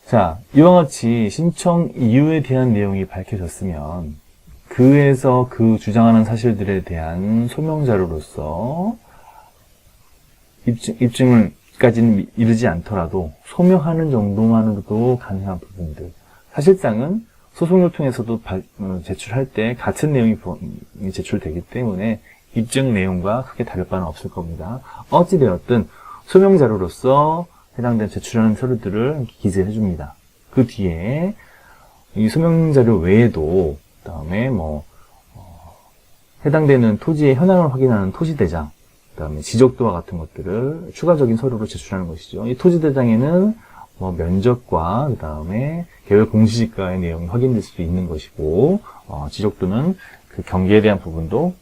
자, 이와 같이 신청 이유에 대한 내용이 밝혀졌으면 그에서 그 주장하는 사실들에 대한 소명자료로서 입증을까지는 이르지 않더라도 소명하는 정도만으로도 가능한 부분들. 사실상은 소송을 통해서도 제출할 때 같은 내용이 제출되기 때문에 입증 내용과 크게 다를 바는 없을 겁니다. 어찌되었든 소명자료로서 해당된 제출하는 서류들을 기재해 줍니다. 그 뒤에 이 소명자료 외에도 그다음에 해당되는 토지의 현황을 확인하는 토지대장, 그다음에 지적도와 같은 것들을 추가적인 서류로 제출하는 것이죠. 이 토지대장에는 면적과 그다음에 개별 공시지가의 내용이 확인될 수도 있는 것이고, 지적도는 그 경계에 대한 부분도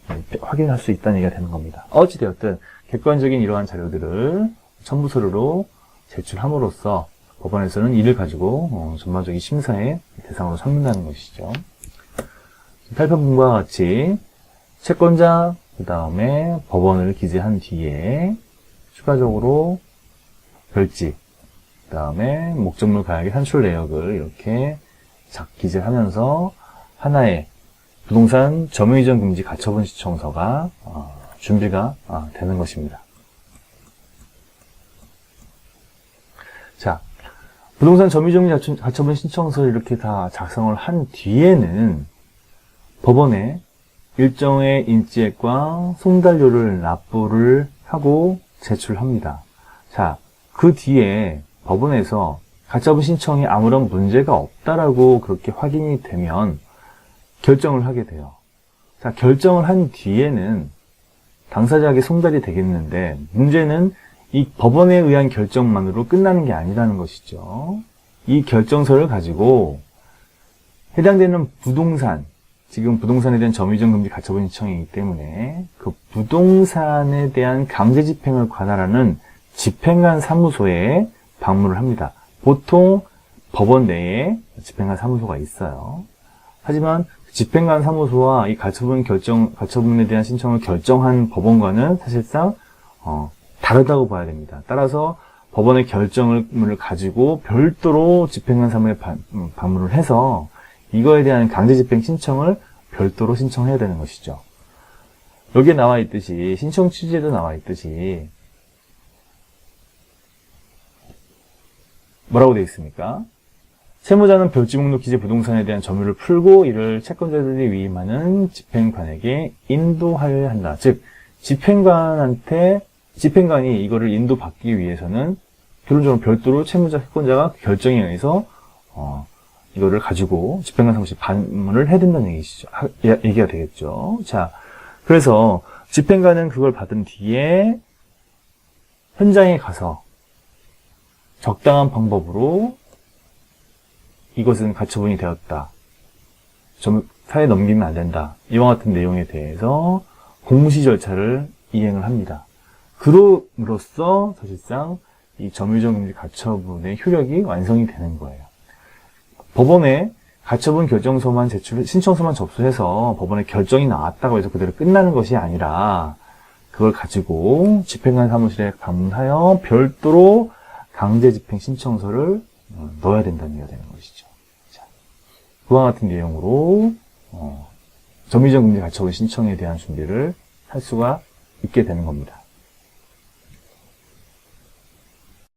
확인할 수 있다는 얘기가 되는 겁니다. 어찌되었든 객관적인 이러한 자료들을 첨부 서류로 제출함으로써 법원에서는 이를 가지고 전반적인 심사의 대상으로 삼는다는 것이죠. 살펴본과 같이 채권자, 그 다음에 법원을 기재한 뒤에 추가적으로 별지, 그 다음에 목적물 가액의 산출 내역을 이렇게 기재하면서 하나의 부동산 점유이전 금지 가처분 신청서가 준비가 되는 것입니다. 자, 부동산 점유이전 가처분 신청서를 이렇게 다 작성을 한 뒤에는 법원에 일정의 인지액과 송달료를 납부를 하고 제출합니다. 자, 그 뒤에 법원에서 가처분 신청에 아무런 문제가 없다라고 그렇게 확인이 되면 결정을 하게 돼요. 자, 결정을 한 뒤에는 당사자에게 송달이 되겠는데 문제는 이 법원에 의한 결정만으로 끝나는 게 아니라는 것이죠. 이 결정서를 가지고 해당되는 부동산, 지금 부동산에 대한 점유이전 금지 가처분 신청이기 때문에 그 부동산에 대한 강제 집행을 관할하는 집행관 사무소에 방문을 합니다. 보통 법원 내에 집행관 사무소가 있어요. 하지만 집행관 사무소와 이 가처분에 대한 신청을 결정한 법원과는 사실상 다르다고 봐야 됩니다. 따라서 법원의 결정을 가지고 별도로 집행관 사무소에 방문을 해서 이거에 대한 강제 집행 신청을 별도로 신청해야 되는 것이죠. 여기에 나와 있듯이 신청 취지에도 나와 있듯이 뭐라고 되어 있습니까? 채무자는 별지 목록 기재 부동산에 대한 점유를 풀고 이를 채권자들이 위임하는 집행관에게 인도하여야 한다. 즉 집행관이 이거를 인도받기 위해서는 결론적으로 별도로 채무자 채권자가 결정에 의해서 이거를 가지고 집행관 사무소에 방문을 해야 된다는 얘기가 되겠죠. 자, 그래서 집행관은 그걸 받은 뒤에 현장에 가서 적당한 방법으로 이것은 가처분이 되었다, 사에 넘기면 안 된다, 이와 같은 내용에 대해서 공시 절차를 이행을 합니다. 그럼으로써 사실상 이 점유이전 금지 가처분의 효력이 완성이 되는 거예요. 법원에 가처분 결정서만 신청서만 접수해서 법원에 결정이 나왔다고 해서 그대로 끝나는 것이 아니라 그걸 가지고 집행관 사무실에 방문하여 별도로 강제 집행 신청서를 넣어야 된다는 얘기가 되는 것이죠. 자, 그와 같은 내용으로 점유이전 금지 가처분 신청에 대한 준비를 할 수가 있게 되는 겁니다.